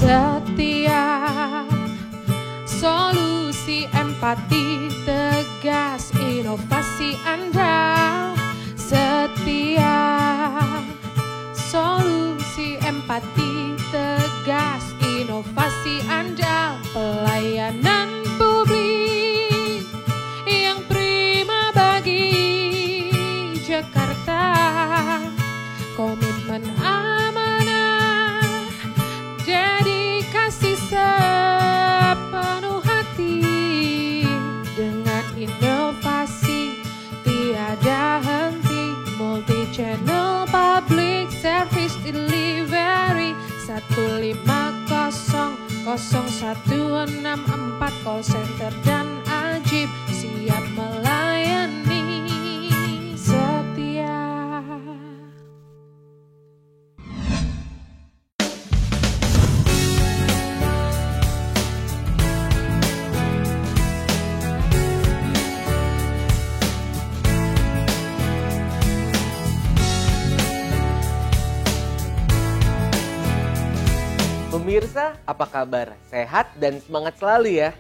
setia, solusi empati tegas, inovasi andal setia, solusi empati tegas, inovasi andal, pelayanan publik yang prima bagi Jakarta, komitmen amanah, dedikasi sepenuh hati, dengan inovasi tiada henti, multi channel public service delivery 150 0164 call center dan ajib siap melayani setia. Pemirsa, apa kabar? Sehat dan semangat selalu ya.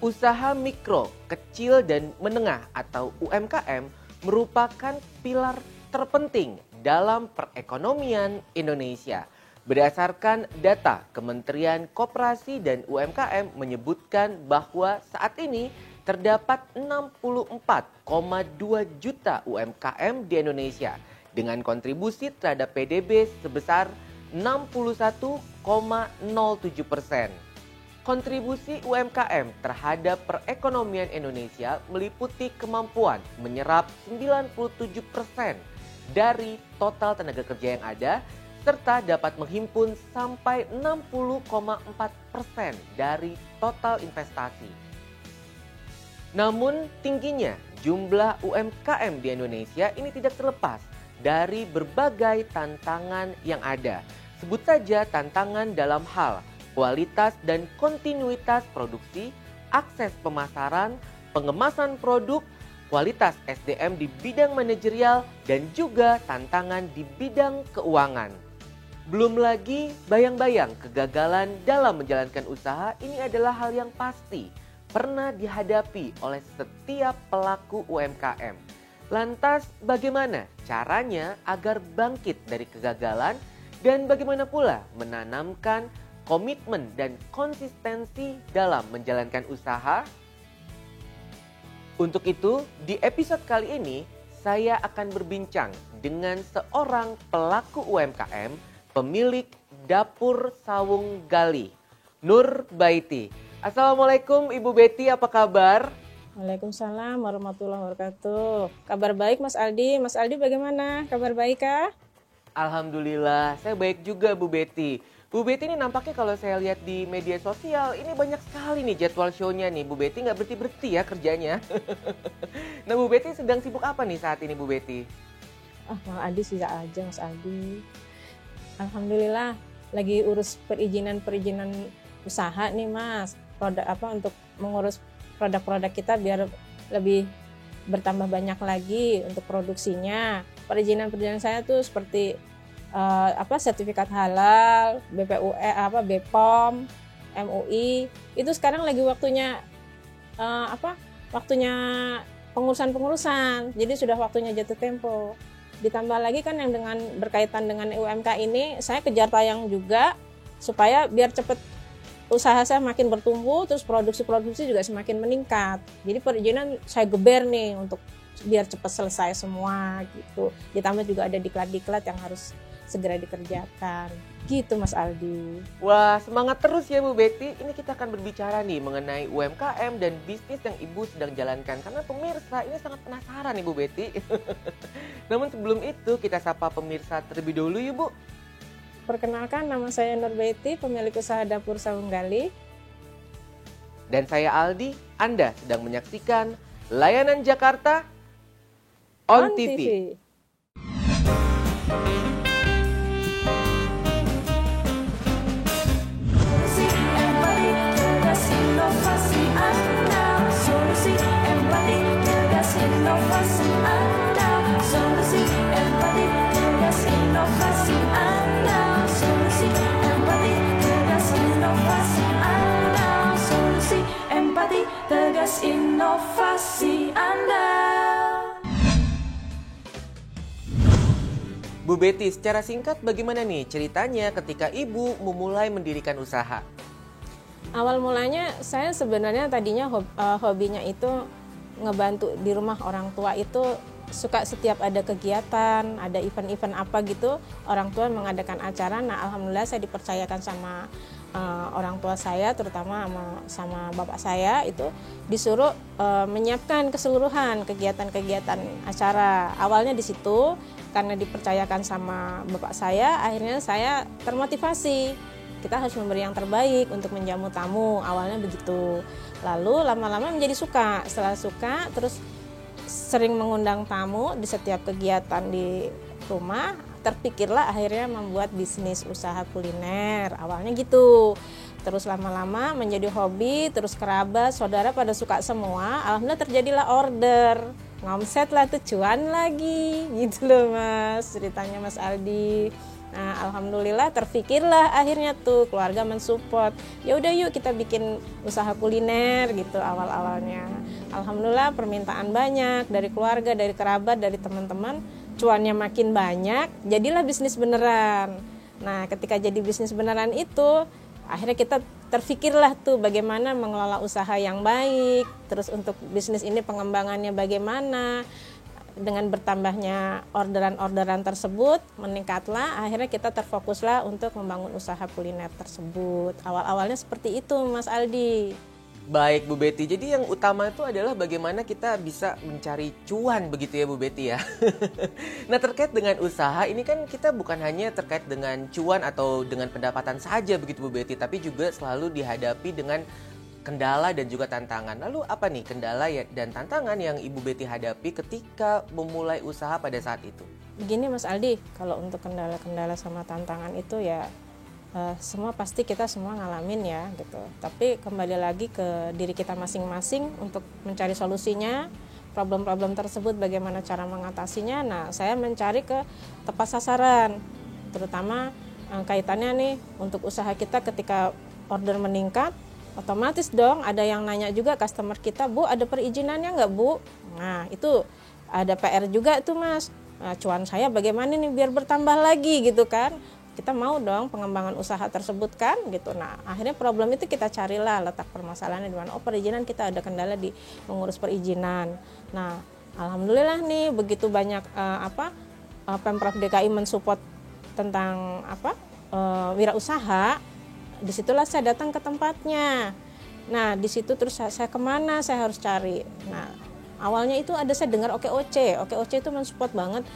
Usaha mikro, kecil dan menengah atau UMKM merupakan pilar terpenting dalam perekonomian Indonesia. Berdasarkan data Kementerian Koperasi dan UMKM menyebutkan bahwa saat ini terdapat 64,2 juta UMKM di Indonesia dengan kontribusi terhadap PDB sebesar 61,07%. Kontribusi UMKM terhadap perekonomian Indonesia meliputi kemampuan menyerap 97% dari total tenaga kerja yang ada, serta dapat menghimpun sampai 60,4% dari total investasi. Namun tingginya jumlah UMKM di Indonesia ini tidak terlepas dari berbagai tantangan yang ada. Sebut saja tantangan dalam hal kualitas dan kontinuitas produksi, akses pemasaran, pengemasan produk, kualitas SDM di bidang manajerial, dan juga tantangan di bidang keuangan. Belum lagi bayang-bayang kegagalan dalam menjalankan usaha ini adalah hal yang pasti pernah dihadapi oleh setiap pelaku UMKM. Lantas bagaimana caranya agar bangkit dari kegagalan dan bagaimana pula menanamkan komitmen dan konsistensi dalam menjalankan usaha? Untuk itu, di episode kali ini saya akan berbincang dengan seorang pelaku UMKM, pemilik Dapur Sawung Gali, Nur Baiti. Assalamualaikum Ibu Betty, apa kabar? Waalaikumsalam warahmatullahi wabarakatuh. Kabar baik Mas Aldi. Mas Aldi bagaimana? Kabar baik kah? Alhamdulillah, saya baik juga Bu Betty. Bu Betty ini nampaknya kalau saya lihat di media sosial, ini banyak sekali nih jadwal show-nya nih. Bu Betty nggak berhenti-berhenti ya kerjanya. Nah Bu Betty sedang sibuk apa nih saat ini Bu Betty? Mas Aldi sih aja Mas Aldi. Alhamdulillah, lagi urus perizinan usaha nih Mas. Produk untuk mengurus produk-produk kita biar lebih bertambah banyak lagi untuk produksinya. Perizinan saya tuh seperti sertifikat halal, BPUE, BPOM, MUI. Itu sekarang lagi waktunya waktunya pengurusan. Jadi sudah waktunya jatuh tempo. Ditambah lagi kan yang dengan berkaitan dengan UMK ini, saya kejar tayang juga supaya biar cepat usaha saya makin bertumbuh, terus produksi juga semakin meningkat. Jadi perizinan saya geber nih untuk biar cepat selesai semua gitu. Ditambah juga ada diklat-diklat yang harus segera dikerjakan. Gitu Mas Aldi. Wah, semangat terus ya Bu Betty. Ini kita akan berbicara nih mengenai UMKM dan bisnis yang Ibu sedang jalankan. Karena pemirsa ini sangat penasaran nih Bu Betty. Namun sebelum itu kita sapa pemirsa terlebih dahulu yuk Bu. Perkenalkan, nama saya Nur Baiti, pemilik usaha Dapur Sawung Gali. Dan saya Aldi, Anda sedang menyaksikan Layanan Jakarta on TV. Inovasi Anda, solusi empati Bu Betty, secara singkat bagaimana nih ceritanya ketika Ibu memulai mendirikan usaha? Awal mulanya saya sebenarnya tadinya hobinya itu ngebantu di rumah orang tua. Itu suka setiap ada kegiatan, ada event-event apa gitu, orang tua mengadakan acara. Nah, alhamdulillah saya dipercayakan sama orang tua saya, terutama sama bapak saya, itu disuruh menyiapkan keseluruhan kegiatan-kegiatan acara. Awalnya di situ, karena dipercayakan sama bapak saya, akhirnya saya termotivasi. Kita harus memberi yang terbaik untuk menjamu tamu, awalnya begitu. Lalu lama-lama menjadi suka, setelah suka terus sering mengundang tamu di setiap kegiatan di rumah. Terpikirlah akhirnya membuat bisnis usaha kuliner, awalnya gitu. Terus lama-lama menjadi hobi, terus kerabat, saudara pada suka semua. Alhamdulillah terjadilah order, ngomset lah tuh, cuan lagi gitu loh Mas, ceritanya Mas Aldi. Nah, alhamdulillah terpikirlah akhirnya tuh keluarga mensupport. Ya udah yuk kita bikin usaha kuliner gitu awal-awalnya. Alhamdulillah permintaan banyak dari keluarga, dari kerabat, dari teman-teman. Cuannya makin banyak, jadilah bisnis beneran. Nah, ketika jadi bisnis beneran itu, akhirnya kita terfikirlah tuh bagaimana mengelola usaha yang baik. Terus untuk bisnis ini pengembangannya bagaimana. Dengan bertambahnya orderan-orderan tersebut meningkatlah, akhirnya kita terfokuslah untuk membangun usaha kuliner tersebut. Awal-awalnya seperti itu Mas Aldi. Baik Bu Betty, jadi yang utama itu adalah bagaimana kita bisa mencari cuan begitu ya Bu Betty ya. Nah, terkait dengan usaha ini kan kita bukan hanya terkait dengan cuan atau dengan pendapatan saja begitu Bu Betty, tapi juga selalu dihadapi dengan kendala dan juga tantangan. Lalu apa nih kendala dan tantangan yang Ibu Betty hadapi ketika memulai usaha pada saat itu? Begini Mas Aldi, kalau untuk kendala-kendala sama tantangan itu ya semua pasti kita semua ngalamin ya gitu. Tapi kembali lagi ke diri kita masing-masing untuk mencari solusinya, problem-problem tersebut bagaimana cara mengatasinya. Nah, saya mencari ke tepat sasaran, terutama kaitannya nih untuk usaha kita ketika order meningkat. Otomatis dong ada yang nanya juga customer kita, Bu ada perizinannya nggak Bu? Nah itu ada PR juga tuh Mas. Nah, cuan saya bagaimana nih biar bertambah lagi gitu kan? Kita mau dong pengembangan usaha tersebut kan gitu. Nah akhirnya problem itu kita carilah letak permasalahannya di mana. Oh perizinan kita ada kendala di mengurus perizinan. Nah alhamdulillah nih begitu banyak Pemprov DKI mensupport tentang wirausaha. Disitulah saya datang ke tempatnya. Nah di situ terus saya kemana saya harus cari. Nah awalnya itu ada saya dengar OKOC itu mensupport banget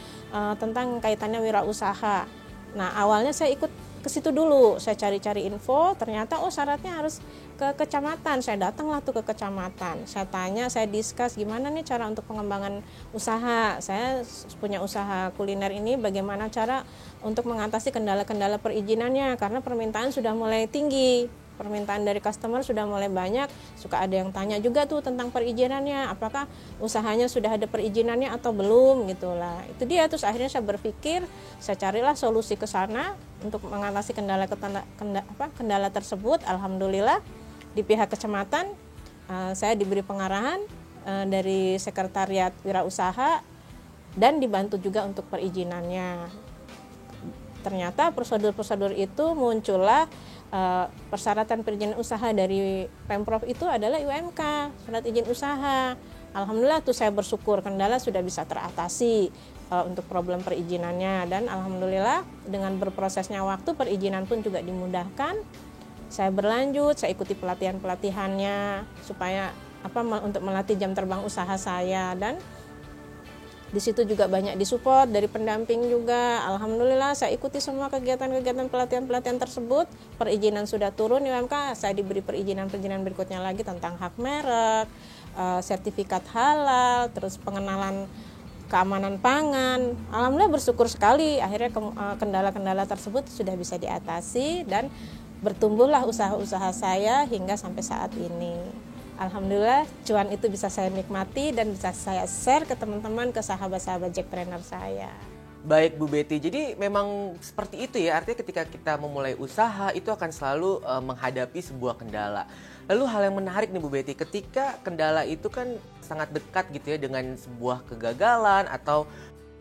tentang kaitannya wirausaha. Nah awalnya saya ikut ke situ dulu, saya cari-cari info, ternyata syaratnya harus ke kecamatan. Saya datanglah tuh ke kecamatan, saya tanya, saya discuss gimana nih cara untuk pengembangan usaha. Saya punya usaha kuliner ini, bagaimana cara untuk mengatasi kendala-kendala perizinannya, karena permintaan sudah mulai tinggi. Permintaan dari customer sudah mulai banyak, suka ada yang tanya juga tuh tentang perizinannya, apakah usahanya sudah ada perizinannya atau belum gitulah. Itu dia, terus akhirnya saya berpikir, saya carilah solusi ke sana untuk mengatasi kendala tersebut. Alhamdulillah di pihak kecamatan saya diberi pengarahan dari sekretariat wirausaha dan dibantu juga untuk perizinannya. Ternyata prosedur-prosedur itu muncullah persyaratan perizinan usaha dari Pemprov itu adalah UMK, surat izin usaha. Alhamdulillah tuh saya bersyukur kendala sudah bisa teratasi untuk problem perizinannya, dan alhamdulillah dengan berprosesnya waktu perizinan pun juga dimudahkan. Saya berlanjut, saya ikuti pelatihan-pelatihannya supaya untuk melatih jam terbang usaha saya, dan di situ juga banyak disupport dari pendamping juga. Alhamdulillah saya ikuti semua kegiatan-kegiatan pelatihan-pelatihan tersebut. Perizinan sudah turun UMK, saya diberi perizinan berikutnya lagi tentang hak merek, sertifikat halal, terus pengenalan keamanan pangan. Alhamdulillah bersyukur sekali akhirnya kendala-kendala tersebut sudah bisa diatasi dan bertumbuhlah usaha-usaha saya hingga sampai saat ini. Alhamdulillah cuan itu bisa saya nikmati dan bisa saya share ke teman-teman, ke sahabat-sahabat Jackpreneur saya. Baik Bu Betty, jadi memang seperti itu ya, artinya ketika kita memulai usaha itu akan selalu menghadapi sebuah kendala. Lalu hal yang menarik nih Bu Betty, ketika kendala itu kan sangat dekat gitu ya dengan sebuah kegagalan atau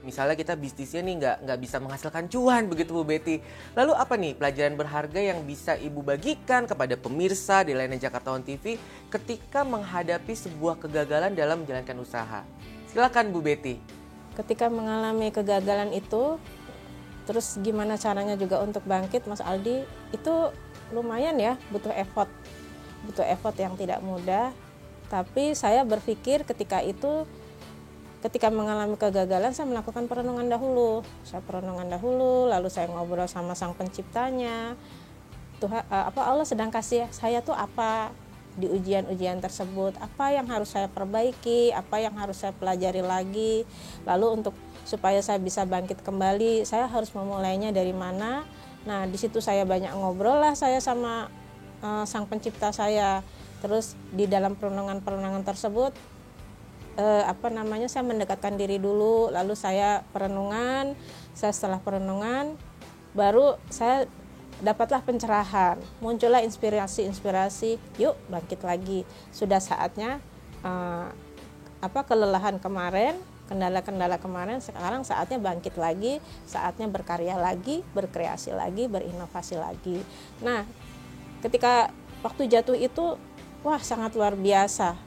misalnya kita bisnisnya nih nggak bisa menghasilkan cuan begitu Bu Betty. Lalu apa nih pelajaran berharga yang bisa Ibu bagikan kepada pemirsa di layanan Jakarta One TV ketika menghadapi sebuah kegagalan dalam menjalankan usaha? Silakan Bu Betty. Ketika mengalami kegagalan itu, terus gimana caranya juga untuk bangkit, Mas Aldi, itu lumayan ya, butuh effort yang tidak mudah. Tapi saya berpikir ketika mengalami kegagalan, saya melakukan perenungan dahulu. Lalu saya ngobrol sama Sang Penciptanya. Tuhan, Allah sedang kasih saya tuh apa di ujian-ujian tersebut, apa yang harus saya perbaiki, apa yang harus saya pelajari lagi. Lalu supaya saya bisa bangkit kembali, saya harus memulainya dari mana. Nah, di situ saya banyak ngobrol lah saya sama Sang Pencipta saya. Terus di dalam perenungan tersebut saya mendekatkan diri dulu, lalu saya setelah perenungan baru saya dapatlah pencerahan, muncullah inspirasi, yuk bangkit lagi. Sudah saatnya kelelahan kemarin, kendala-kendala kemarin, sekarang saatnya bangkit lagi, saatnya berkarya lagi, berkreasi lagi, berinovasi lagi. Nah, ketika waktu jatuh itu, wah sangat luar biasa.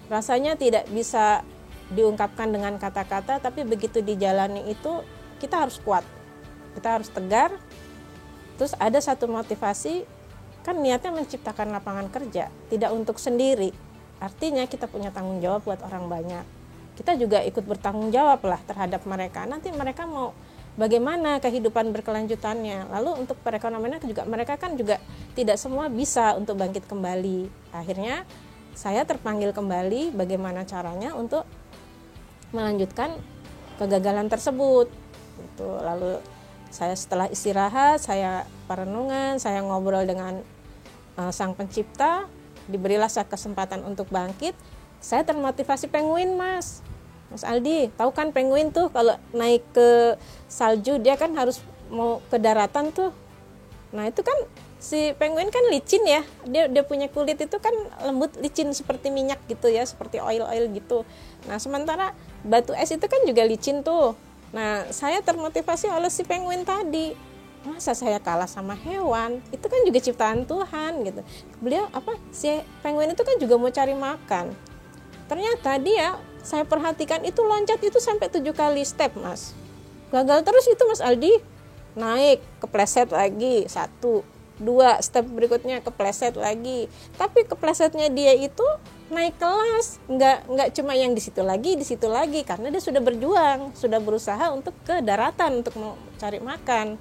Rasanya tidak bisa diungkapkan dengan kata-kata, tapi begitu dijalani itu, kita harus kuat, kita harus tegar. Terus ada satu motivasi, kan niatnya menciptakan lapangan kerja, tidak untuk sendiri. Artinya kita punya tanggung jawab buat orang banyak. Kita juga ikut bertanggung jawab lah terhadap mereka. Nanti mereka mau bagaimana kehidupan berkelanjutannya. Lalu untuk perekonomian juga, mereka kan juga tidak semua bisa untuk bangkit kembali. Akhirnya saya terpanggil kembali bagaimana caranya untuk melanjutkan kegagalan tersebut. Lalu saya setelah istirahat, saya perenungan, saya ngobrol dengan Sang Pencipta, diberilah saya kesempatan untuk bangkit. Saya termotivasi penguin, Mas Aldi. Tahu kan penguin tuh kalau naik ke salju dia kan harus mau ke daratan tuh. Nah itu kan si penguin kan licin ya. Dia punya kulit itu kan lembut, licin seperti minyak gitu ya, seperti oil gitu. Nah sementara batu es itu kan juga licin tuh. Nah saya termotivasi oleh si penguin tadi. Masa saya kalah sama hewan? Itu kan juga ciptaan Tuhan gitu. Beliau si penguin itu kan juga mau cari makan. Ternyata dia, saya perhatikan itu loncat itu sampai 7 kali step, Mas. Gagal terus itu, Mas Aldi. Naik, kepleset lagi, 1, 2, step berikutnya kepleset lagi. Tapi keplesetnya dia itu naik kelas, nggak cuma yang di situ lagi, karena dia sudah berjuang, sudah berusaha untuk ke daratan, untuk mau cari makan.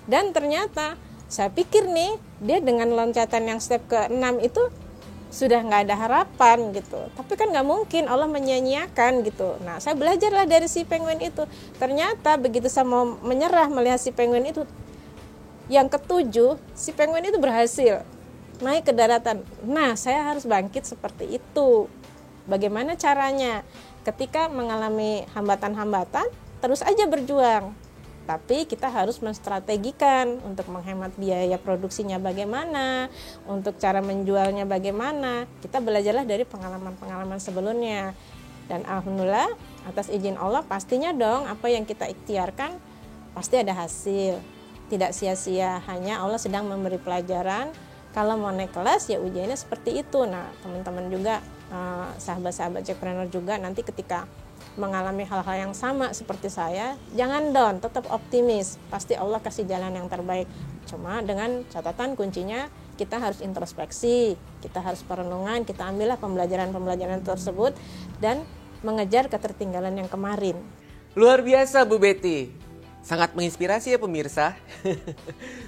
Dan ternyata, saya pikir nih, dia dengan loncatan yang step ke-6 itu, sudah nggak ada harapan gitu, tapi kan nggak mungkin Allah menyia-nyiakan gitu. Nah saya belajarlah dari si penguin itu. Ternyata begitu saya mau menyerah melihat si penguin itu, yang ke-7 si penguin itu berhasil naik ke daratan. Nah saya harus bangkit seperti itu. Bagaimana caranya? Ketika mengalami hambatan-hambatan, terus aja berjuang. Tapi kita harus menstrategikan untuk menghemat biaya produksinya bagaimana, untuk cara menjualnya bagaimana. Kita belajarlah dari pengalaman-pengalaman sebelumnya. Dan alhamdulillah atas izin Allah pastinya dong apa yang kita ikhtiarkan pasti ada hasil. Tidak sia-sia, hanya Allah sedang memberi pelajaran. Kalau mau naik kelas ya ujiannya seperti itu. Nah teman-teman juga, sahabat-sahabat Jackpreneur juga nanti ketika mengalami hal-hal yang sama seperti saya, jangan down, tetap optimis. Pasti Allah kasih jalan yang terbaik. Cuma dengan catatan kuncinya kita harus introspeksi, kita harus perenungan, kita ambillah pembelajaran-pembelajaran tersebut dan mengejar ketertinggalan yang kemarin. Luar biasa Bu Betty. Sangat menginspirasi ya pemirsa.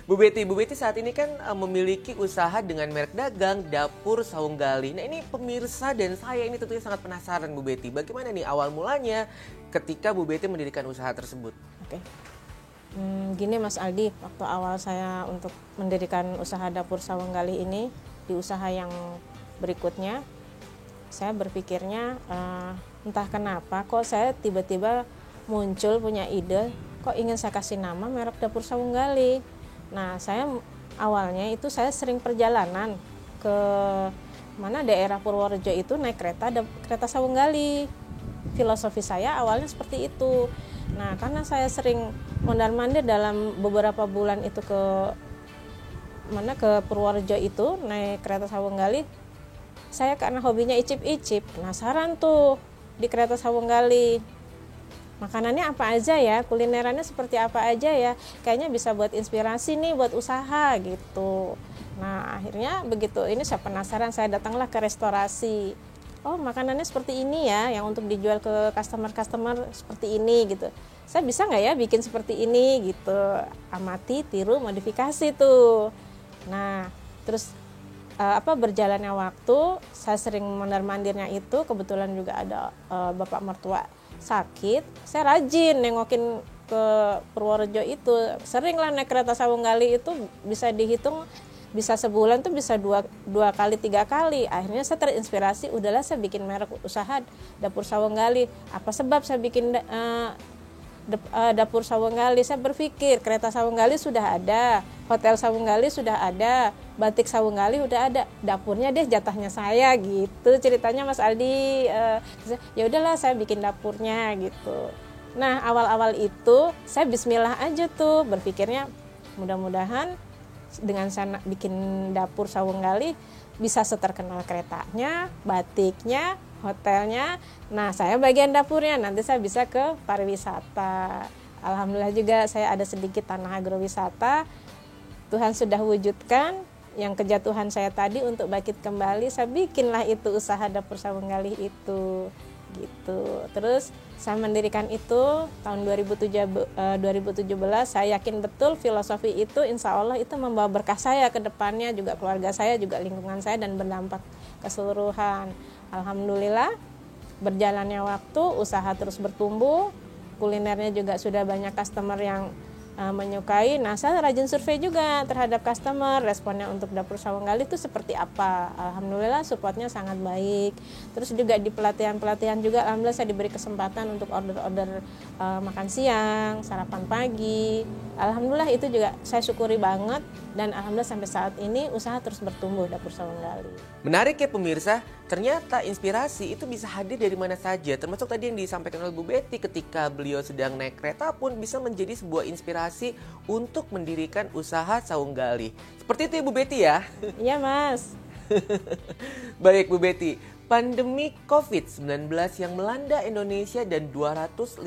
Bu Betty saat ini kan memiliki usaha dengan merek dagang Dapur Saung Gali. Nah ini pemirsa dan saya ini tentunya sangat penasaran Bu Betty. Bagaimana nih awal mulanya ketika Bu Betty mendirikan usaha tersebut? Oke. Gini Mas Aldi, waktu awal saya untuk mendirikan usaha Dapur Saung Gali ini, di usaha yang berikutnya, saya berpikirnya entah kenapa kok saya tiba-tiba muncul punya ide, kok ingin saya kasih nama merek Dapur Saung Gali. Nah saya awalnya itu saya sering perjalanan ke daerah Purworejo itu naik kereta Saung Gali. Filosofi saya awalnya seperti itu. Nah, karena saya sering mondar-mandir dalam beberapa bulan itu ke Purworejo itu naik kereta Sawunggali, saya karena hobinya icip-icip, penasaran tuh di kereta Sawunggali. Makanannya apa aja ya, kulinerannya seperti apa aja ya, kayaknya bisa buat inspirasi nih buat usaha gitu. Nah, akhirnya begitu ini saya penasaran, saya datanglah ke restorasi. Oh, makanannya seperti ini ya, yang untuk dijual ke customer seperti ini gitu. Saya bisa nggak ya bikin seperti ini gitu, amati, tiru, modifikasi tuh. Nah, terus berjalannya waktu, saya sering mondar-mandirnya itu, kebetulan juga ada bapak mertua sakit, saya rajin nengokin ke Purworejo itu, sering lah naik kereta Sawunggali itu, bisa dihitung bisa sebulan tuh bisa dua kali 3 kali. Akhirnya saya terinspirasi, udahlah saya bikin merek usaha Dapur Sawunggali. Apa sebab saya bikin Dapur Sawunggali? Saya berpikir kereta Sawunggali sudah ada, hotel Sawunggali sudah ada, batik Sawunggali udah ada, dapurnya deh jatahnya saya gitu ceritanya Mas Aldi. Ya udahlah saya bikin dapurnya gitu. Nah, awal-awal itu saya bismillah aja tuh, berpikirnya mudah-mudahan dengan saya bikin Dapur Sawunggali bisa seterkenal keretanya, batiknya, hotelnya. Nah, saya bagian dapurnya, nanti saya bisa ke pariwisata. Alhamdulillah juga saya ada sedikit tanah agrowisata. Tuhan sudah wujudkan yang kejatuhan saya tadi untuk bangkit kembali, saya bikinlah itu usaha Dapur Sawunggali itu gitu. Terus saya mendirikan itu tahun 2017. Saya yakin betul filosofi itu insya Allah itu membawa berkah saya ke depannya, juga keluarga saya, juga lingkungan saya, dan berdampak keseluruhan. Alhamdulillah berjalannya waktu, usaha terus bertumbuh, kulinernya juga sudah banyak customer yang menyukai. Nah, saya rajin survei juga terhadap customer, responnya untuk Dapur Sawunggali itu seperti apa. Alhamdulillah supportnya sangat baik. Terus juga di pelatihan-pelatihan juga alhamdulillah saya diberi kesempatan untuk order-order makan siang, sarapan pagi. Alhamdulillah itu juga saya syukuri banget, dan alhamdulillah sampai saat ini usaha terus bertumbuh Dapur Sawunggali. Menarik ya pemirsa, ternyata inspirasi itu bisa hadir dari mana saja, termasuk tadi yang disampaikan oleh Bu Betty, ketika beliau sedang naik kereta pun bisa menjadi sebuah inspirasi untuk mendirikan usaha Sawunggali. Seperti itu ya Bu Betty ya? Iya Mas. Baik Bu Betty, pandemi COVID-19 yang melanda Indonesia dan 215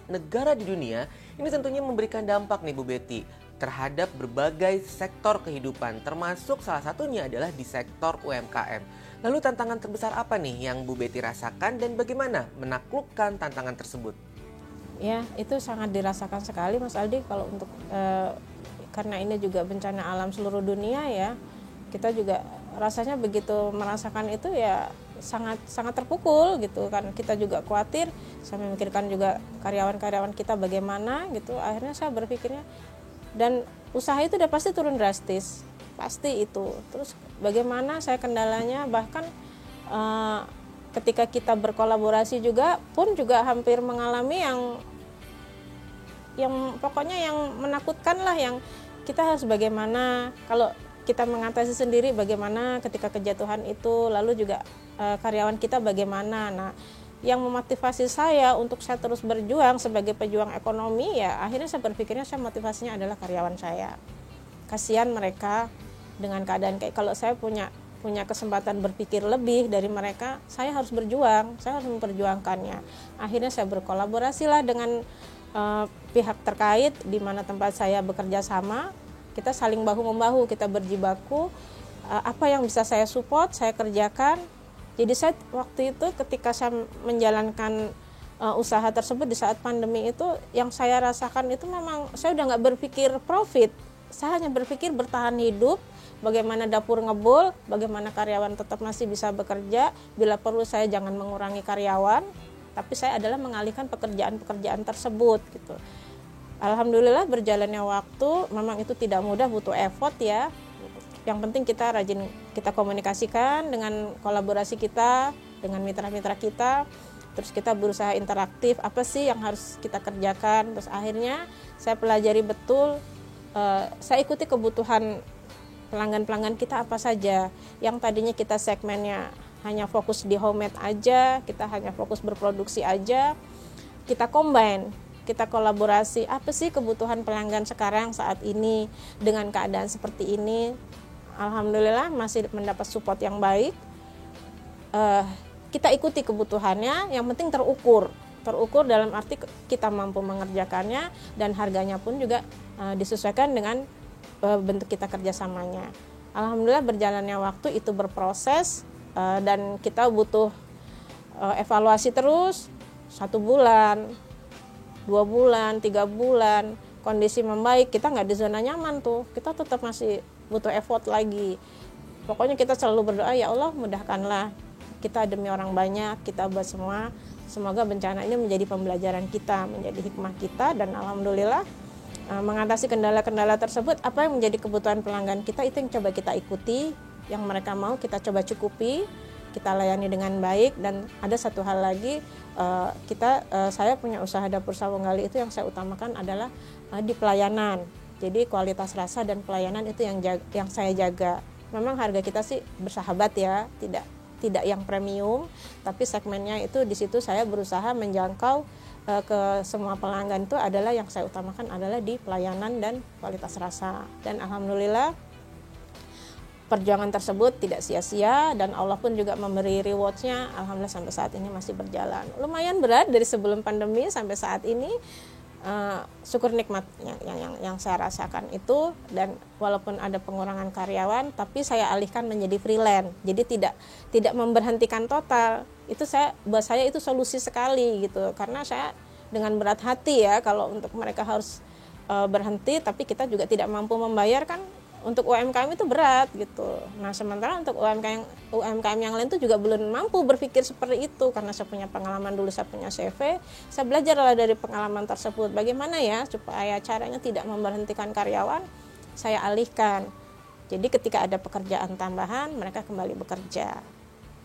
negara di dunia ini tentunya memberikan dampak nih Bu Betty terhadap berbagai sektor kehidupan, termasuk salah satunya adalah di sektor UMKM. Lalu tantangan terbesar apa nih yang Bu Betty rasakan dan bagaimana menaklukkan tantangan tersebut? Ya, itu sangat dirasakan sekali Mas Aldi kalau untuk karena ini juga bencana alam seluruh dunia ya. Kita juga rasanya begitu merasakan itu ya sangat terpukul gitu kan. Kita juga khawatir, saya memikirkan juga karyawan-karyawan kita bagaimana gitu. Akhirnya saya berpikirnya, dan usaha itu udah pasti turun drastis, pasti itu. Terus bagaimana saya kendalanya, bahkan ketika kita berkolaborasi juga hampir mengalami yang pokoknya yang menakutkan lah, yang kita harus bagaimana kalau kita mengatasi sendiri, bagaimana ketika kejatuhan itu, lalu juga karyawan kita bagaimana. Nah, yang memotivasi saya untuk saya terus berjuang sebagai pejuang ekonomi ya akhirnya saya berpikirnya motivasinya adalah karyawan saya. Kasihan mereka dengan keadaan kayak, kalau saya punya kesempatan berpikir lebih dari mereka, saya harus berjuang, saya harus memperjuangkannya. Akhirnya saya berkolaborasilah dengan pihak terkait di mana tempat saya bekerja sama, kita saling bahu-membahu, kita berjibaku, apa yang bisa saya support, saya kerjakan. Jadi saya waktu itu ketika saya menjalankan usaha tersebut di saat pandemi itu, yang saya rasakan itu memang saya udah nggak berpikir profit, saya hanya berpikir bertahan hidup, bagaimana dapur ngebul, bagaimana karyawan tetap masih bisa bekerja, bila perlu saya jangan mengurangi karyawan, tapi saya adalah mengalihkan pekerjaan-pekerjaan tersebut gitu. Alhamdulillah berjalannya waktu, memang itu tidak mudah, butuh effort ya. Yang penting kita rajin, kita komunikasikan dengan kolaborasi kita, dengan mitra-mitra kita, terus kita berusaha interaktif, apa sih yang harus kita kerjakan. Terus akhirnya saya pelajari betul, saya ikuti kebutuhan pelanggan-pelanggan kita apa saja. Yang tadinya kita segmennya hanya fokus di homemade aja, kita hanya fokus berproduksi aja, kita combine. kita kolaborasi, apa sih kebutuhan pelanggan sekarang saat ini dengan keadaan seperti ini. Alhamdulillah masih mendapat support yang baik. Kita ikuti kebutuhannya, yang penting terukur dalam arti kita mampu mengerjakannya dan harganya pun juga disesuaikan dengan bentuk kita kerjasamanya. Alhamdulillah berjalannya waktu itu berproses dan kita butuh evaluasi terus 1 bulan, 2 bulan, 3 bulan, kondisi membaik, kita nggak di zona nyaman tuh, kita tetap masih butuh effort lagi. Pokoknya kita selalu berdoa, ya Allah mudahkanlah, kita demi orang banyak, kita buat semua, semoga bencana ini menjadi pembelajaran kita, menjadi hikmah kita, dan alhamdulillah mengatasi kendala-kendala tersebut. Apa yang menjadi kebutuhan pelanggan kita itu yang coba kita ikuti, yang mereka mau kita coba cukupi, kita layani dengan baik. Dan ada satu hal lagi, saya punya usaha dapur Sawung Gali, itu yang saya utamakan adalah di pelayanan. Jadi kualitas rasa dan pelayanan itu yang saya jaga. Memang harga kita sih bersahabat ya, tidak yang premium, tapi segmennya itu di situ saya berusaha menjangkau ke semua pelanggan. Itu adalah yang saya utamakan adalah di pelayanan dan kualitas rasa. Dan alhamdulillah perjuangan tersebut tidak sia-sia dan Allah pun juga memberi rewards-nya. Alhamdulillah sampai saat ini masih berjalan. Lumayan berat dari sebelum pandemi sampai saat ini. Syukur nikmat yang saya rasakan itu, dan walaupun ada pengurangan karyawan tapi saya alihkan menjadi freelance, jadi tidak memberhentikan total. Itu buat saya itu solusi sekali gitu, karena saya dengan berat hati ya kalau untuk mereka harus berhenti tapi kita juga tidak mampu membayar, kan untuk UMKM itu berat gitu. Nah sementara untuk UMKM yang lain itu juga belum mampu berpikir seperti itu, karena saya punya pengalaman dulu, saya punya CV, saya belajarlah dari pengalaman tersebut bagaimana ya supaya caranya tidak memberhentikan karyawan, saya alihkan. Jadi ketika ada pekerjaan tambahan mereka kembali bekerja.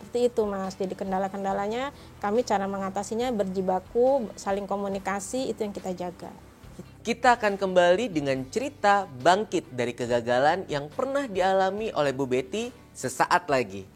Seperti itu Mas. Jadi kendala-kendalanya kami cara mengatasinya berjibaku, saling komunikasi, itu yang kita jaga. Kita akan kembali dengan cerita bangkit dari kegagalan yang pernah dialami oleh Bu Betty sesaat lagi.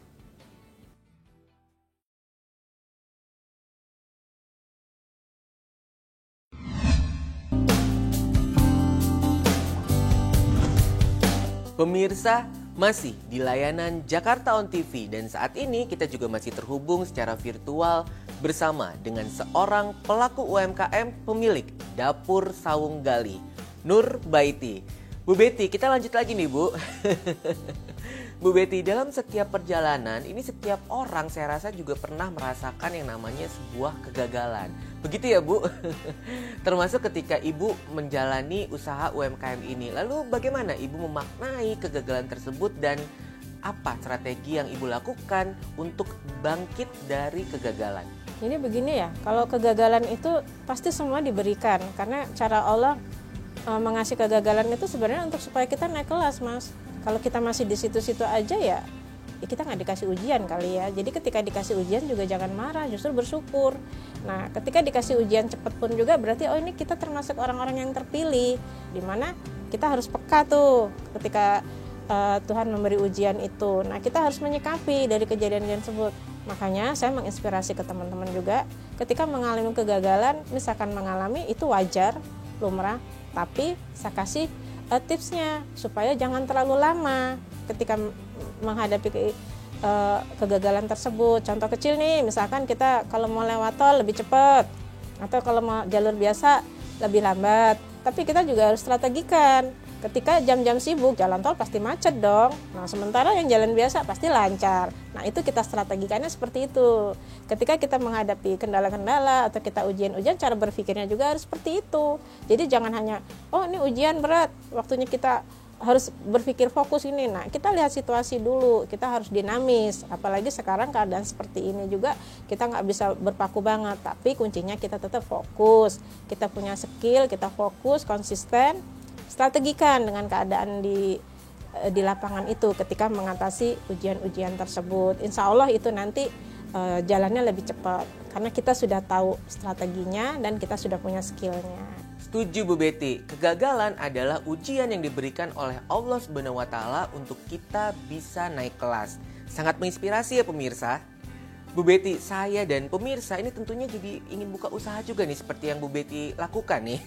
Pemirsa, masih di layanan Jakarta On TV, dan saat ini kita juga masih terhubung secara virtual bersama dengan seorang pelaku UMKM pemilik Dapur Sawung Gali, Nur Baiti. Bu Betty, kita lanjut lagi nih Bu. Bu Betty, dalam setiap perjalanan ini setiap orang saya rasa juga pernah merasakan yang namanya sebuah kegagalan. Begitu ya Bu? Termasuk ketika Ibu menjalani usaha UMKM ini. Lalu bagaimana Ibu memaknai kegagalan tersebut dan apa strategi yang Ibu lakukan untuk bangkit dari kegagalan? Ini begini ya, kalau kegagalan itu pasti semua diberikan, karena cara Allah mengasih kegagalan itu sebenarnya untuk supaya kita naik kelas Mas. Kalau kita masih di situ-situ aja ya kita nggak dikasih ujian kali ya. Jadi ketika dikasih ujian juga jangan marah, justru bersyukur. Nah ketika dikasih ujian cepat pun juga berarti ini kita termasuk orang-orang yang terpilih, dimana kita harus peka tuh ketika Tuhan memberi ujian itu. Nah kita harus menyikapi dari kejadian tersebut. Makanya saya menginspirasi ke teman-teman juga, ketika mengalami kegagalan, misalkan mengalami itu wajar, lumrah, tapi saya kasih tipsnya supaya jangan terlalu lama ketika menghadapi kegagalan tersebut. Contoh kecil nih, misalkan kita kalau mau lewat tol lebih cepat, atau kalau mau jalur biasa lebih lambat, tapi kita juga harus strategikan. Ketika jam-jam sibuk, jalan tol pasti macet dong. Nah, sementara yang jalan biasa pasti lancar. Nah, itu kita strategikannya seperti itu. Ketika kita menghadapi kendala-kendala atau kita ujian-ujian, cara berpikirnya juga harus seperti itu. Jadi jangan hanya, oh ini ujian berat, waktunya kita harus berpikir fokus ini. Nah, kita lihat situasi dulu, kita harus dinamis. Apalagi sekarang keadaan seperti ini juga, kita nggak bisa berpaku banget. Tapi kuncinya kita tetap fokus. Kita punya skill, kita fokus, konsisten, strategikan dengan keadaan di lapangan itu ketika mengatasi ujian-ujian tersebut. Insya Allah itu nanti jalannya lebih cepat karena kita sudah tahu strateginya dan kita sudah punya skillnya. Setuju Bu Betty, kegagalan adalah ujian yang diberikan oleh Allah SWT untuk kita bisa naik kelas. Sangat menginspirasi ya pemirsa. Bu Betty, saya dan pemirsa ini tentunya jadi ingin buka usaha juga nih seperti yang Bu Betty lakukan nih.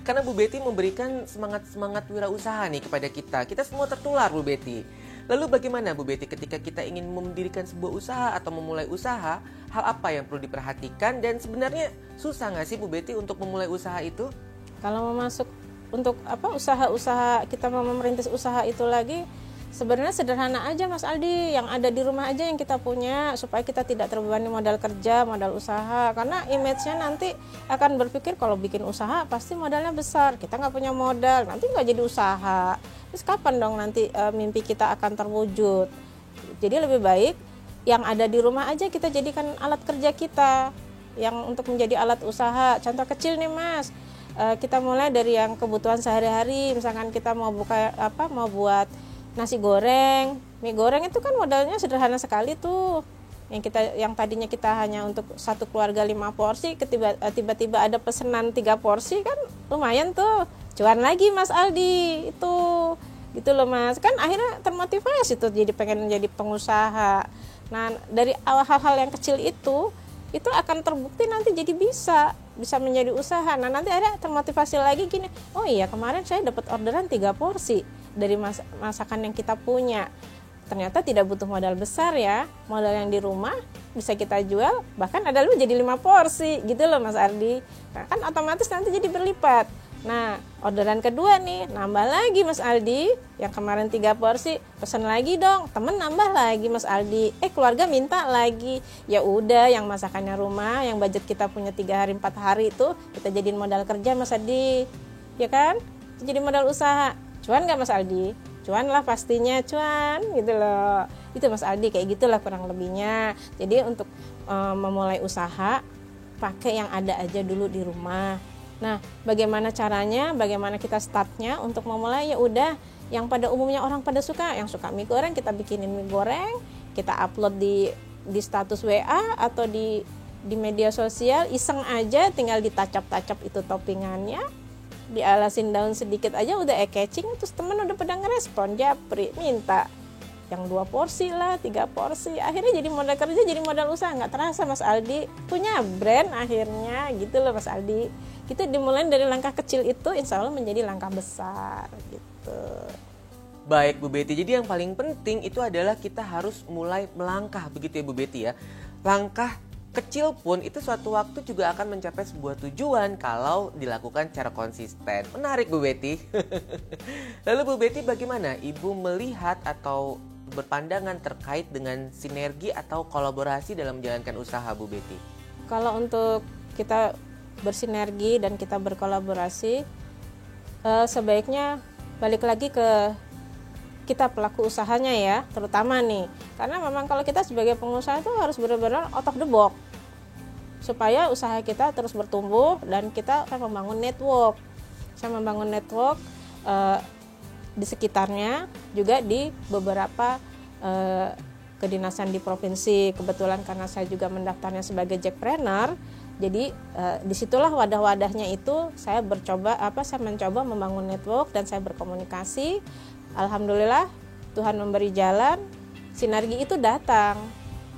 Karena Bu Betty memberikan semangat wirausaha nih kepada kita. Kita semua tertular Bu Betty. Lalu bagaimana Bu Betty ketika kita ingin mendirikan sebuah usaha atau memulai usaha, hal apa yang perlu diperhatikan dan sebenarnya susah nggak sih Bu Betty untuk memulai usaha itu? Kalau mau masuk untuk usaha-usaha, kita mau merintis usaha itu lagi, sebenarnya sederhana aja Mas Aldi, yang ada di rumah aja yang kita punya, supaya kita tidak terbebani modal kerja, modal usaha. Karena image-nya nanti akan berpikir kalau bikin usaha pasti modalnya besar, kita nggak punya modal, nanti nggak jadi usaha. Terus kapan dong nanti mimpi kita akan terwujud? Jadi lebih baik yang ada di rumah aja kita jadikan alat kerja kita, yang untuk menjadi alat usaha. Contoh kecil nih Mas, kita mulai dari yang kebutuhan sehari-hari. Misalkan kita mau buat nasi goreng, mie goreng, itu kan modalnya sederhana sekali tuh. Yang tadinya kita hanya untuk satu keluarga 5 porsi, tiba-tiba ada pesanan 3 porsi, kan lumayan tuh, cuan lagi Mas Aldi itu. Gitu loh Mas, kan akhirnya termotivasi tuh jadi pengen jadi pengusaha. Nah, dari hal-hal yang kecil itu akan terbukti nanti jadi bisa menjadi usaha. Nah, nanti ada termotivasi lagi gini, oh iya kemarin saya dapat orderan 3 porsi dari masakan yang kita punya. Ternyata tidak butuh modal besar ya, modal yang di rumah bisa kita jual, bahkan ada lu jadi 5 porsi gitu loh Mas Ardi. Nah, kan otomatis nanti jadi berlipat. Nah, orderan kedua nih, nambah lagi Mas Aldi. Yang kemarin 3 porsi, pesan lagi dong. Temen nambah lagi Mas Aldi. Keluarga minta lagi. Ya udah, yang masakannya rumah, yang budget kita punya 3 hari 4 hari itu kita jadiin modal kerja Mas Aldi. Ya kan? Jadi modal usaha. Cuan nggak Mas Aldi? Cuan lah pastinya, cuan gitu loh. Itu Mas Aldi, kayak gitulah kurang lebihnya. Jadi untuk memulai usaha, pakai yang ada aja dulu di rumah. Nah, bagaimana caranya, bagaimana kita startnya untuk memulai? Ya udah, yang pada umumnya orang pada suka, yang suka mie goreng, kita bikinin mie goreng, kita upload di status WA atau di media sosial, iseng aja, tinggal ditacap-tacap itu toppingannya, dialasin daun sedikit aja udah catching, terus temen udah pada ngerespon, japri, minta yang 2 porsi lah, 3 porsi, akhirnya jadi modal kerja, jadi modal usaha, nggak terasa Mas Aldi punya brand akhirnya, gitu loh Mas Aldi. Kita dimulai dari langkah kecil itu, insya Allah menjadi langkah besar gitu. Baik Bu Betty, jadi yang paling penting itu adalah kita harus mulai melangkah, begitu ya Bu Betty ya. Langkah kecil pun itu suatu waktu juga akan mencapai sebuah tujuan kalau dilakukan secara konsisten. Menarik Bu Betty. Lalu Bu Betty, bagaimana Ibu melihat atau berpandangan terkait dengan sinergi atau kolaborasi dalam menjalankan usaha Bu Betty? Kalau untuk kita bersinergi dan kita berkolaborasi, sebaiknya balik lagi ke kita pelaku usahanya ya, terutama nih, karena memang kalau kita sebagai pengusaha itu harus benar-benar out of the box supaya usaha kita terus bertumbuh dan kita akan membangun network. Saya membangun network di sekitarnya, juga di beberapa kedinasan di provinsi. Kebetulan karena saya juga mendaftarnya sebagai Jackpreneur, jadi disitulah wadah-wadahnya itu saya mencoba membangun network dan saya berkomunikasi. Alhamdulillah Tuhan memberi jalan, sinergi itu datang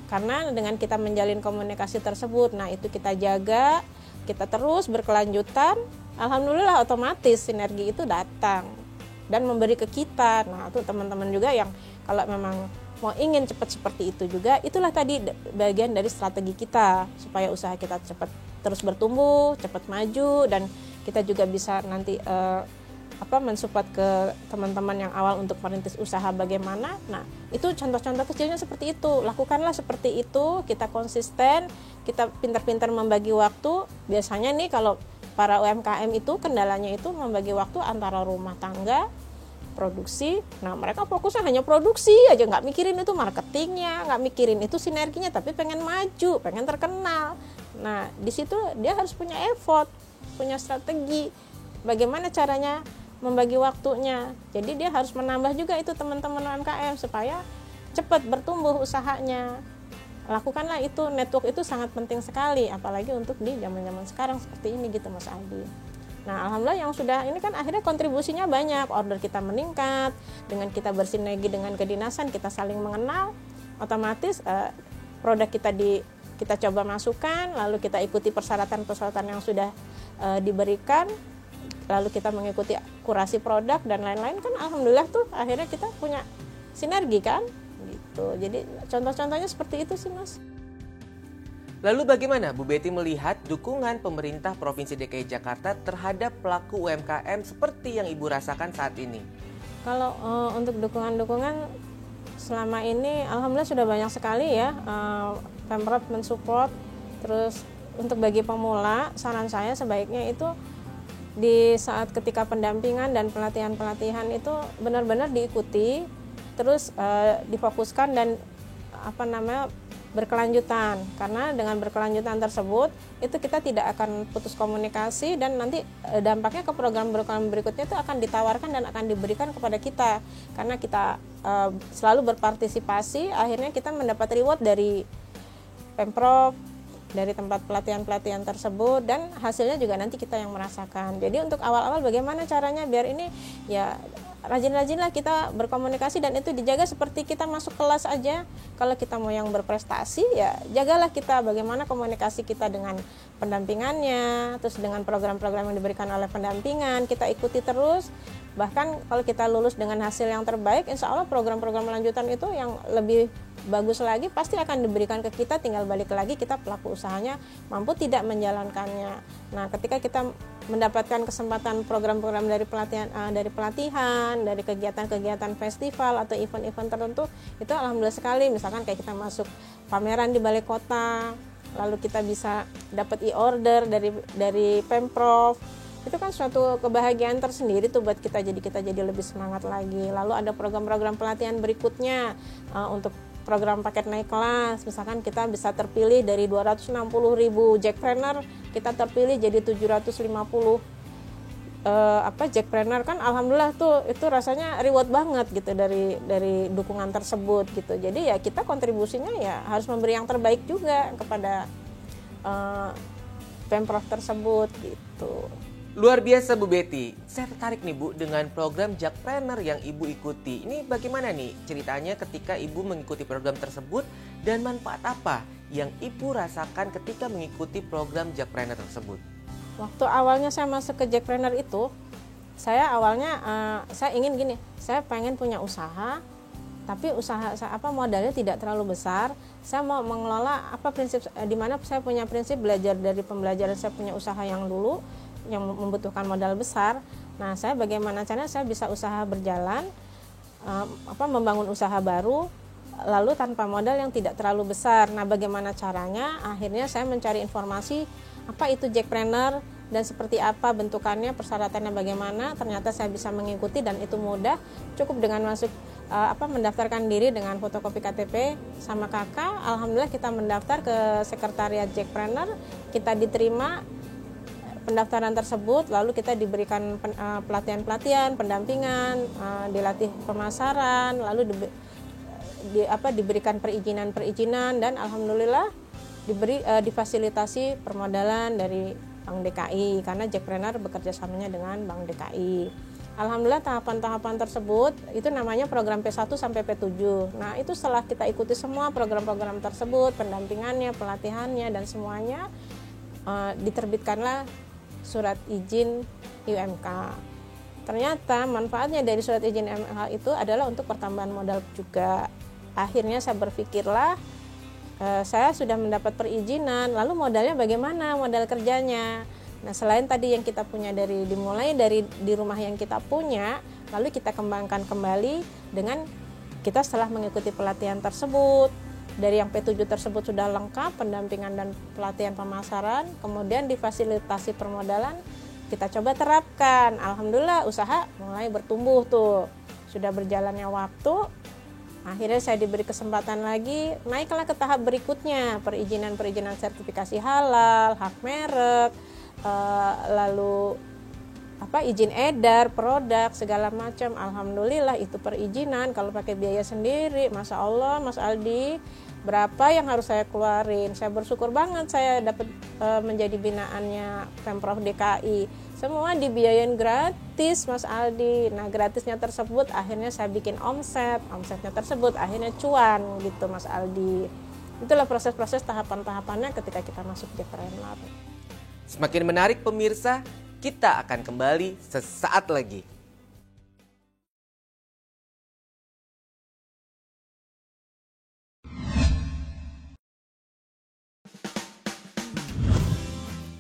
karena dengan kita menjalin komunikasi tersebut. Nah, itu kita jaga, kita terus berkelanjutan, alhamdulillah otomatis sinergi itu datang dan memberi ke kita. Nah, itu teman-teman juga yang kalau memang mau ingin cepat seperti itu juga, itulah tadi bagian dari strategi kita supaya usaha kita cepat terus bertumbuh, cepat maju, dan kita juga bisa nanti mensupport ke teman-teman yang awal untuk merintis usaha bagaimana. Nah, itu contoh-contoh kecilnya seperti itu. Lakukanlah seperti itu, kita konsisten, kita pintar-pintar membagi waktu. Biasanya nih kalau para UMKM itu kendalanya itu membagi waktu antara rumah tangga, produksi. Nah, mereka fokusnya hanya produksi aja, nggak mikirin itu marketingnya, nggak mikirin itu sinerginya, tapi pengen maju, pengen terkenal. Nah, di situ dia harus punya effort, punya strategi. Bagaimana caranya membagi waktunya. Jadi dia harus menambah juga itu teman-teman UMKM supaya cepat bertumbuh usahanya. Lakukanlah itu, network itu sangat penting sekali, apalagi untuk di zaman-zaman sekarang seperti ini gitu Mas Aldi. Nah, alhamdulillah yang sudah ini kan akhirnya kontribusinya banyak, order kita meningkat, dengan kita bersinergi dengan kedinasan, kita saling mengenal, otomatis produk kita coba masukkan, lalu kita ikuti persyaratan-persyaratan yang sudah diberikan, lalu kita mengikuti kurasi produk dan lain-lain, kan alhamdulillah tuh akhirnya kita punya sinergi kan gitu. Jadi contoh-contohnya seperti itu sih Mas. Lalu bagaimana Bu Betty melihat dukungan pemerintah Provinsi DKI Jakarta terhadap pelaku UMKM seperti yang Ibu rasakan saat ini? Kalau untuk dukungan-dukungan selama ini alhamdulillah sudah banyak sekali ya, Pemprov mensupport. Terus untuk bagi pemula, saran saya sebaiknya itu di saat ketika pendampingan dan pelatihan-pelatihan itu benar-benar diikuti, terus difokuskan dan berkelanjutan, karena dengan berkelanjutan tersebut itu kita tidak akan putus komunikasi dan nanti dampaknya ke program-program berikutnya itu akan ditawarkan dan akan diberikan kepada kita, karena kita selalu berpartisipasi, akhirnya kita mendapat reward dari Pemprov, dari tempat pelatihan-pelatihan tersebut, dan hasilnya juga nanti kita yang merasakan. Jadi untuk awal-awal bagaimana caranya biar ini ya rajin-rajinlah kita berkomunikasi, dan itu dijaga seperti kita masuk kelas aja. Kalau kita mau yang berprestasi ya jagalah kita bagaimana komunikasi kita dengan pendampingannya, terus dengan program-program yang diberikan oleh pendampingan kita ikuti terus. Bahkan kalau kita lulus dengan hasil yang terbaik, insya Allah program-program lanjutan itu yang lebih bagus lagi pasti akan diberikan ke kita, tinggal balik lagi kita pelaku usahanya mampu tidak menjalankannya. Nah, ketika kita mendapatkan kesempatan program-program dari pelatihan, dari kegiatan-kegiatan festival atau event-event tertentu, itu alhamdulillah sekali. Misalkan kayak kita masuk pameran di balai kota, lalu kita bisa dapat e-order dari Pemprov. Itu kan suatu kebahagiaan tersendiri tuh buat kita jadi lebih semangat lagi. Lalu ada program-program pelatihan berikutnya untuk program paket naik kelas. Misalkan kita bisa terpilih dari 260.000 Jackpreneur, kita terpilih jadi 750 Jackpreneur, kan alhamdulillah tuh itu rasanya reward banget gitu dari dukungan tersebut gitu. Jadi ya kita kontribusinya ya harus memberi yang terbaik juga kepada Pemprov tersebut gitu. Luar biasa Bu Betty. Saya tertarik nih Bu dengan program Jackpreneur yang Ibu ikuti. Ini bagaimana nih ceritanya ketika Ibu mengikuti program tersebut dan manfaat apa yang Ibu rasakan ketika mengikuti program Jackpreneur tersebut? Waktu awalnya saya masuk ke Jackpreneur itu, saya awalnya saya ingin gini, saya pengen punya usaha, tapi usaha modalnya tidak terlalu besar. Saya mau mengelola prinsip di mana saya punya prinsip belajar dari pembelajaran saya punya usaha yang dulu yang membutuhkan modal besar. Nah, saya bagaimana caranya saya bisa usaha berjalan, membangun usaha baru, lalu tanpa modal yang tidak terlalu besar. Nah, bagaimana caranya? Akhirnya saya mencari informasi apa itu Jackpreneur dan seperti apa bentukannya, persyaratannya bagaimana. Ternyata saya bisa mengikuti dan itu mudah. Cukup dengan masuk mendaftarkan diri dengan fotokopi KTP sama kakak. Alhamdulillah kita mendaftar ke sekretariat Jackpreneur, kita diterima pendaftaran tersebut, lalu kita diberikan pelatihan-pelatihan, pendampingan, dilatih pemasaran, lalu diberikan perizinan dan alhamdulillah difasilitasi permodalan dari Bank DKI, karena Jackpreneur bekerja samanya dengan Bank DKI. Alhamdulillah tahapan-tahapan tersebut itu namanya program P1 sampai P7. Nah, itu setelah kita ikuti semua program-program tersebut, pendampingannya, pelatihannya dan semuanya, diterbitkanlah surat izin UMK. Ternyata manfaatnya dari surat izin UMK itu adalah untuk pertambahan modal juga. Akhirnya saya berpikirlah, saya sudah mendapat perizinan, lalu modalnya bagaimana, modal kerjanya. Nah, selain tadi yang kita punya dimulai dari di rumah yang kita punya, lalu kita kembangkan kembali dengan kita setelah mengikuti pelatihan tersebut. Dari yang P7 tersebut sudah lengkap pendampingan dan pelatihan pemasaran, kemudian difasilitasi permodalan, kita coba terapkan. Alhamdulillah usaha mulai bertumbuh tuh. Sudah berjalannya waktu, akhirnya saya diberi kesempatan lagi, naiklah ke tahap berikutnya, perizinan sertifikasi halal, hak merek, lalu izin edar, produk, segala macam. Alhamdulillah itu perizinan, kalau pakai biaya sendiri, Masya Allah Mas Aldi, berapa yang harus saya keluarin. Saya bersyukur banget saya dapat menjadi binaannya Pemprov DKI. Semua dibiayain gratis Mas Aldi. Nah, gratisnya tersebut akhirnya saya bikin omsetnya tersebut akhirnya cuan gitu Mas Aldi. Itulah proses-proses tahapan-tahapannya ketika kita masuk Jackpreneur. Semakin menarik pemirsa, kita akan kembali sesaat lagi.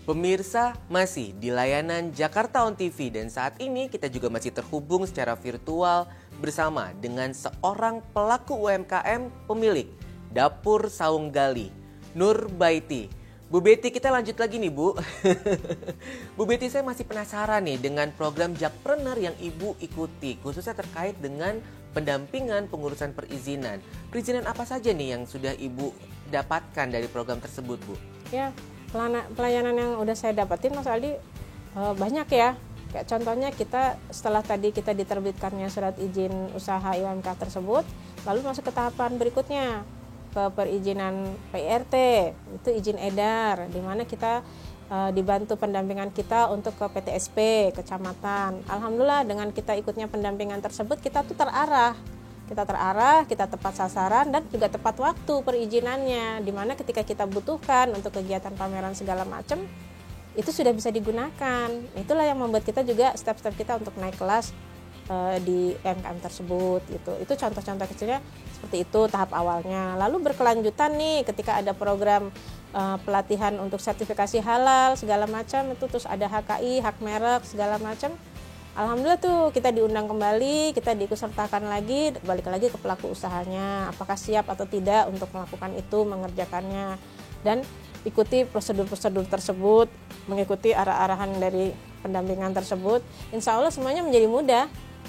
Pemirsa, masih di layanan Jakarta On TV dan saat ini kita juga masih terhubung secara virtual bersama dengan seorang pelaku UMKM pemilik Dapur Saung Gali, Nur Baiti. Bu Betty, kita lanjut lagi nih Bu. Bu Betty, saya masih penasaran nih dengan program Jackpreneur yang Ibu ikuti, khususnya terkait dengan pendampingan pengurusan perizinan. Perizinan apa saja nih yang sudah Ibu dapatkan dari program tersebut, Bu? Ya, pelayanan yang udah saya dapetin Mas Aldi banyak ya. Kayak contohnya kita setelah tadi kita diterbitkannya surat izin usaha UMK tersebut, lalu masuk ke tahapan berikutnya ke perizinan PRT, itu izin edar, di mana kita dibantu pendampingan kita untuk ke PTSP, kecamatan. Alhamdulillah dengan kita ikutnya pendampingan tersebut kita tuh terarah, kita tepat sasaran dan juga tepat waktu perizinannya, dimana ketika kita butuhkan untuk kegiatan pameran segala macam itu sudah bisa digunakan. Itulah yang membuat kita juga step-step kita untuk naik kelas di UMKM tersebut gitu. Itu contoh-contoh kecilnya seperti itu tahap awalnya. Lalu berkelanjutan nih ketika ada program pelatihan untuk sertifikasi halal segala macam, itu terus ada HKI, hak merek segala macam. Alhamdulillah tuh kita diundang kembali, kita diikutsertakan lagi, balik lagi ke pelaku usahanya, apakah siap atau tidak untuk melakukan itu, mengerjakannya, dan ikuti prosedur-prosedur tersebut, mengikuti arah-arahan dari pendampingan tersebut. Insya Allah semuanya menjadi mudah,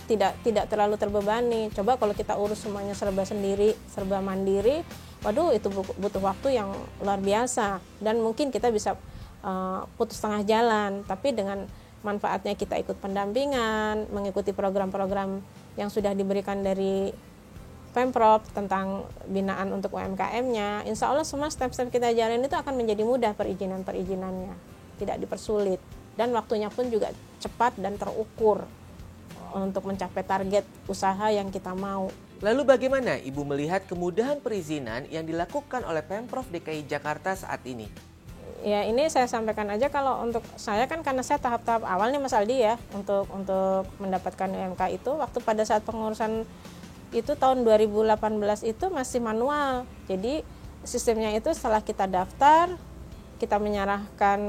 tidak terlalu terbebani. Coba kalau kita urus semuanya serba sendiri, serba mandiri, waduh itu butuh waktu yang luar biasa, dan mungkin kita bisa putus tengah jalan. Tapi dengan manfaatnya kita ikut pendampingan, mengikuti program-program yang sudah diberikan dari Pemprov tentang binaan untuk UMKM-nya, insya Allah semua step-step kita jalan itu akan menjadi mudah perizinannya, tidak dipersulit, dan waktunya pun juga cepat dan terukur untuk mencapai target usaha yang kita mau. Lalu bagaimana Ibu melihat kemudahan perizinan yang dilakukan oleh Pemprov DKI Jakarta saat ini? Ya ini saya sampaikan aja, kalau untuk saya kan karena saya tahap-tahap awal nih Mas Aldi ya untuk mendapatkan UMK itu, waktu pada saat pengurusan itu tahun 2018 itu masih manual. Jadi sistemnya itu setelah kita daftar, kita menyerahkan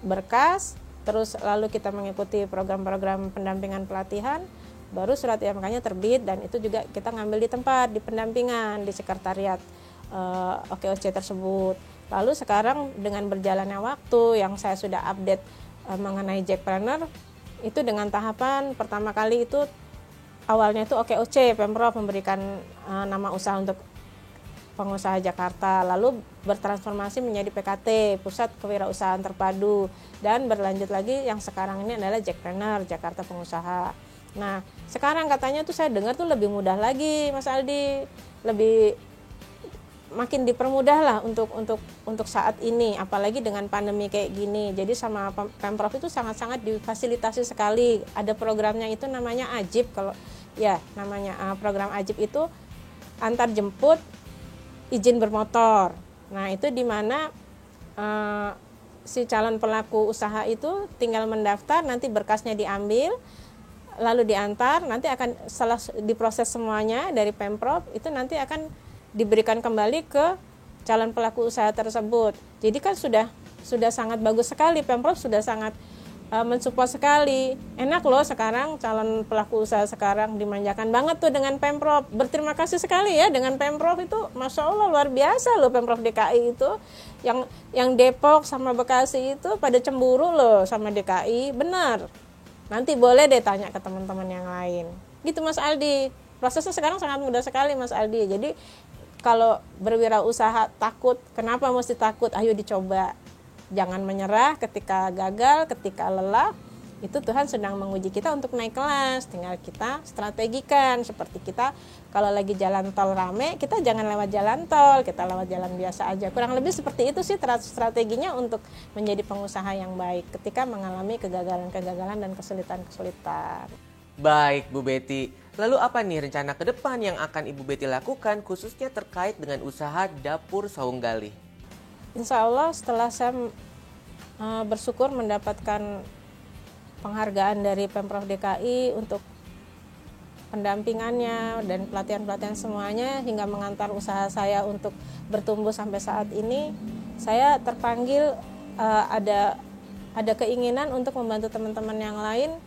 berkas, terus lalu kita mengikuti program-program pendampingan pelatihan, baru surat UMK-nya terbit, dan itu juga kita ngambil di tempat, di pendampingan, di sekretariat OKOC tersebut. Lalu sekarang dengan berjalannya waktu yang saya sudah update mengenai Jackpreneur, itu dengan tahapan pertama kali itu awalnya itu OKOC, Pemprov memberikan nama usaha untuk pengusaha Jakarta, lalu bertransformasi menjadi PKT, Pusat Kewirausahaan Terpadu, dan berlanjut lagi yang sekarang ini adalah Jackpreneur, Jakarta Pengusaha. Nah, sekarang katanya tuh saya dengar tuh lebih mudah lagi Mas Aldi, lebih makin dipermudah lah untuk saat ini, apalagi dengan pandemi kayak gini. Jadi sama Pemprov itu sangat-sangat difasilitasi sekali. Ada programnya itu namanya AJIP, kalau ya namanya program AJIP itu antar jemput izin bermotor. Nah itu di mana si calon pelaku usaha itu tinggal mendaftar, nanti berkasnya diambil, lalu diantar, nanti akan setelah diproses semuanya dari Pemprov itu nanti akan diberikan kembali ke calon pelaku usaha tersebut. Jadi kan sudah sangat bagus sekali, Pemprov sudah sangat mensupport sekali. Enak loh sekarang calon pelaku usaha sekarang, dimanjakan banget tuh dengan Pemprov. Berterima kasih sekali ya dengan Pemprov itu, Masya Allah luar biasa loh Pemprov DKI itu. Yang Depok sama Bekasi itu pada cemburu loh sama DKI, benar. Nanti boleh deh tanya ke teman-teman yang lain. Gitu Mas Aldi. Prosesnya sekarang sangat mudah sekali Mas Aldi. Jadi kalau berwirausaha takut, kenapa mesti takut? Ayo dicoba. Jangan menyerah ketika gagal, ketika lelah. Itu Tuhan sedang menguji kita untuk naik kelas. Tinggal kita strategikan. Seperti kita kalau lagi jalan tol rame, kita jangan lewat jalan tol, kita lewat jalan biasa aja. Kurang lebih seperti itu sih strateginya untuk menjadi pengusaha yang baik ketika mengalami kegagalan-kegagalan dan kesulitan-kesulitan. Baik Bu Betty. Lalu apa nih rencana ke depan yang akan Ibu Betty lakukan khususnya terkait dengan usaha Dapur Saung Gali? Insya Allah setelah saya bersyukur mendapatkan penghargaan dari Pemprov DKI untuk pendampingannya dan pelatihan-pelatihan semuanya hingga mengantar usaha saya untuk bertumbuh sampai saat ini, saya terpanggil ada keinginan untuk membantu teman-teman yang lain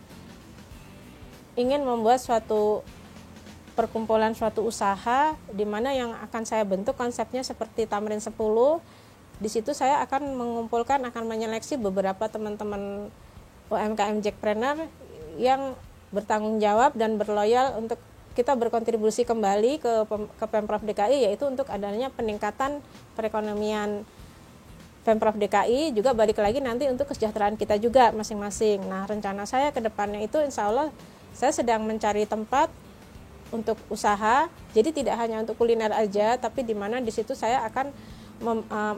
ingin membuat suatu perkumpulan suatu usaha di mana yang akan saya bentuk konsepnya seperti Tamrin 10. Di situ saya akan mengumpulkan, akan menyeleksi beberapa teman-teman UMKM Jackpreneur yang bertanggung jawab dan berloyal untuk kita berkontribusi kembali ke Pemprov DKI, yaitu untuk adanya peningkatan perekonomian Pemprov DKI, juga balik lagi nanti untuk kesejahteraan kita juga masing-masing. Nah, rencana saya ke depannya itu insya Allah saya sedang mencari tempat untuk usaha, jadi tidak hanya untuk kuliner aja, tapi di mana di situ saya akan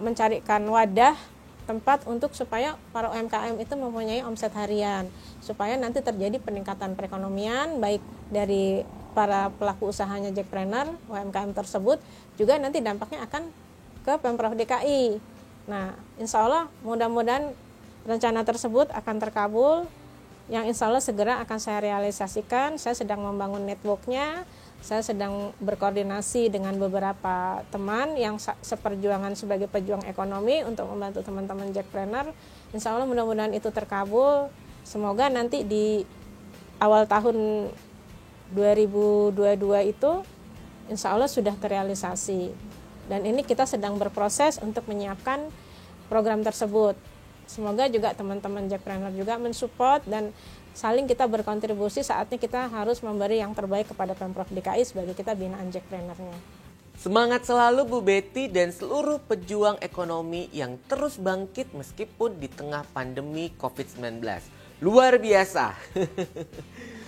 mencarikan wadah tempat untuk supaya para UMKM itu mempunyai omset harian, supaya nanti terjadi peningkatan perekonomian baik dari para pelaku usahanya Jackpreneur UMKM tersebut, juga nanti dampaknya akan ke Pemprov DKI. Nah, insya Allah mudah-mudahan rencana tersebut akan terkabul, yang insya Allah segera akan saya realisasikan. Saya sedang membangun networknya, saya sedang berkoordinasi dengan beberapa teman yang seperjuangan sebagai pejuang ekonomi untuk membantu teman-teman Jackpreneur. Insya Allah mudah-mudahan itu terkabul. Semoga nanti di awal tahun 2022 itu insya Allah sudah terrealisasi. Dan ini kita sedang berproses untuk menyiapkan program tersebut. Semoga juga teman-teman Jackpreneur juga mensupport dan saling kita berkontribusi. Saatnya kita harus memberi yang terbaik kepada Pemprov DKI sebagai kita binaan Jackpreneur-nya. Semangat selalu Bu Betty dan seluruh pejuang ekonomi yang terus bangkit meskipun di tengah pandemi COVID-19. Luar biasa.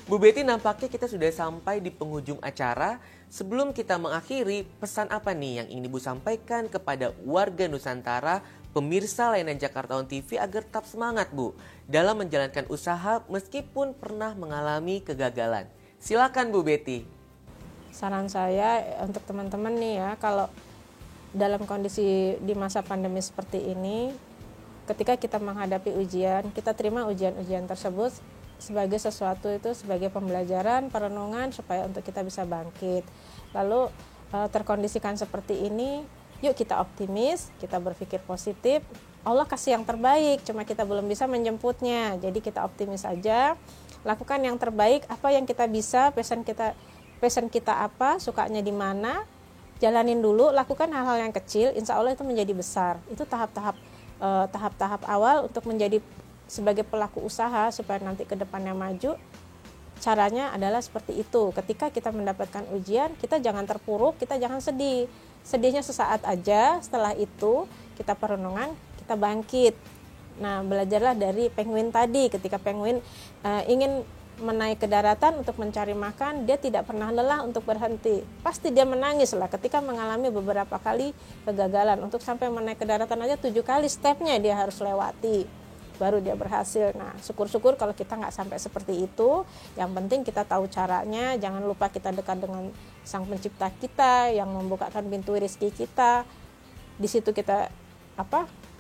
Bu Betty, nampaknya kita sudah sampai di penghujung acara. Sebelum kita mengakhiri, pesan apa nih yang ingin Ibu sampaikan kepada warga Nusantara, pemirsa layanan Jakarta On TV agar tetap semangat Bu dalam menjalankan usaha meskipun pernah mengalami kegagalan? Silakan Bu Betty. Saran saya untuk teman-teman nih ya, kalau dalam kondisi di masa pandemi seperti ini, ketika kita menghadapi ujian, kita terima ujian-ujian tersebut sebagai sesuatu itu sebagai pembelajaran, perenungan supaya untuk kita bisa bangkit. Lalu terkondisikan seperti ini, yuk kita optimis, kita berpikir positif. Allah kasih yang terbaik, cuma kita belum bisa menjemputnya. Jadi kita optimis aja, lakukan yang terbaik, apa yang kita bisa, passion kita apa, sukanya di mana, jalanin dulu, lakukan hal-hal yang kecil, insya Allah itu menjadi besar. Itu tahap-tahap awal untuk menjadi sebagai pelaku usaha supaya nanti ke depannya maju. Caranya adalah seperti itu. Ketika kita mendapatkan ujian, kita jangan terpuruk, kita jangan sedih. Sedihnya sesaat aja, setelah itu kita perenungan, kita bangkit. Nah, belajarlah dari penguin tadi. Ketika penguin ingin menaik ke daratan untuk mencari makan, dia tidak pernah lelah untuk berhenti. Pasti dia menangis lah ketika mengalami beberapa kali kegagalan. Untuk sampai menaik ke daratan aja 7 kali stepnya dia harus lewati, baru dia berhasil. Nah, syukur-syukur kalau kita nggak sampai seperti itu. Yang penting kita tahu caranya, jangan lupa kita dekat dengan Sang Pencipta kita yang membukakan pintu rezeki kita. Di situ kita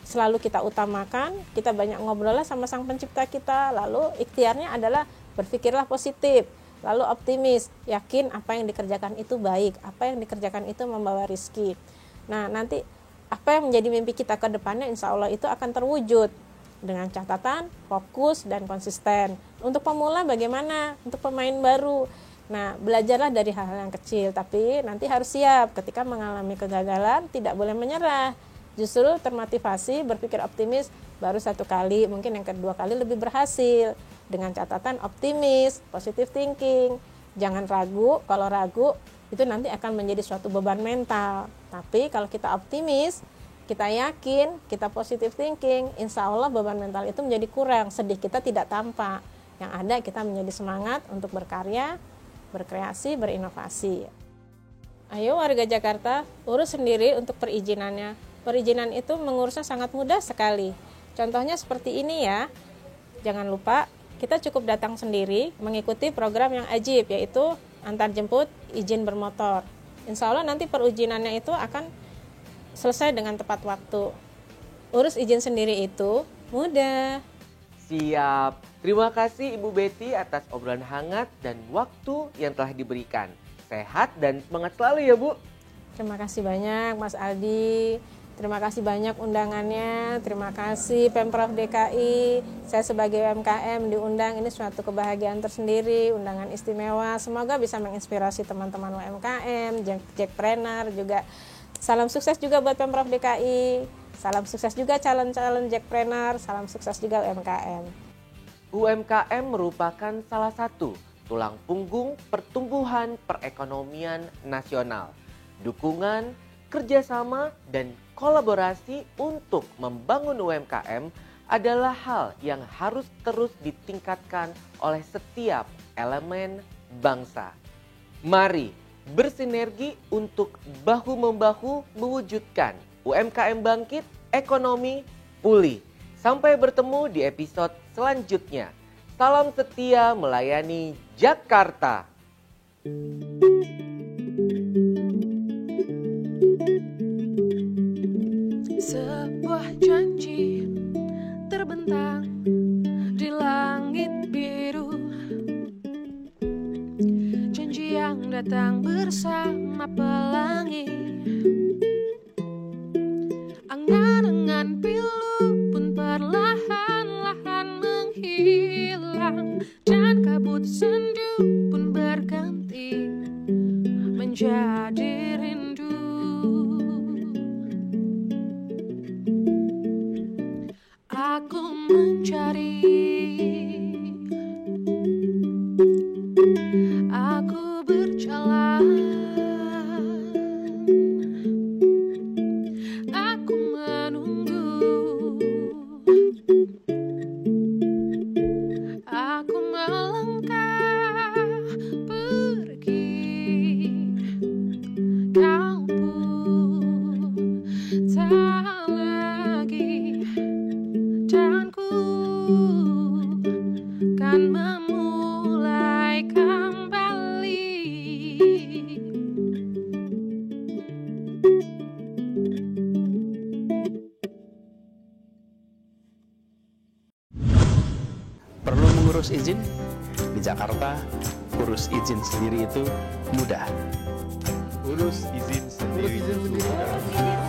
selalu kita utamakan, kita banyak ngobrol lah sama Sang Pencipta kita. Lalu ikhtiarnya adalah berpikirlah positif, lalu optimis, yakin apa yang dikerjakan itu baik, apa yang dikerjakan itu membawa rezeki. Nah, nanti apa yang menjadi mimpi kita ke depannya insya Allah itu akan terwujud. Dengan catatan, fokus, dan konsisten. Untuk pemula bagaimana? Untuk pemain baru. Nah, belajarlah dari hal-hal yang kecil. Tapi nanti harus siap ketika mengalami kegagalan, tidak boleh menyerah. Justru termotivasi, berpikir optimis, baru 1 kali, mungkin yang kedua kali lebih berhasil. Dengan catatan optimis, positive thinking. Jangan ragu, kalau ragu itu nanti akan menjadi suatu beban mental. Tapi kalau kita optimis, kita yakin, kita positive thinking, insya Allah beban mental itu menjadi kurang, sedih kita tidak tampak. Yang ada kita menjadi semangat untuk berkarya, berkreasi, berinovasi. Ayo warga Jakarta, urus sendiri untuk perizinannya. Perizinan itu mengurusnya sangat mudah sekali. Contohnya seperti ini ya. Jangan lupa, kita cukup datang sendiri mengikuti program yang ajib, yaitu antar jemput, izin bermotor. Insya Allah nanti perizinannya itu akan selesai dengan tepat waktu. Urus izin sendiri itu mudah. Siap. Terima kasih Ibu Betty atas obrolan hangat dan waktu yang telah diberikan. Sehat dan semangat selalu ya Bu. Terima kasih banyak Mas Aldi. Terima kasih banyak undangannya. Terima kasih Pemprov DKI. Saya sebagai UMKM diundang, ini suatu kebahagiaan tersendiri, undangan istimewa. Semoga bisa menginspirasi teman-teman UMKM, Jackpreneur juga. Salam sukses juga buat Pemprov DKI. Salam sukses juga calon-calon Jackpreneur. Salam sukses juga UMKM. UMKM merupakan salah satu tulang punggung pertumbuhan perekonomian nasional. Dukungan, kerjasama, dan kolaborasi untuk membangun UMKM adalah hal yang harus terus ditingkatkan oleh setiap elemen bangsa. Mari bersinergi untuk bahu-membahu mewujudkan UMKM bangkit, ekonomi pulih. Sampai bertemu di episode selanjutnya. Salam setia melayani Jakarta. Sebuah janji terbentang di langit biru, janji yang datang bersama pelangi. Angan-angan pilu pun perlahan-lahan menghilang, dan kabut sendu pun berganti menjadi rindu. Aku mencari, aku berjalan, aku menunggu, aku melangkah pergi, kau pun tak lagi. Dan ku kan memulai kembali. Perlu mengurus izin? Di Jakarta, urus izin sendiri itu mudah. Urus izin sendiri itu mudah.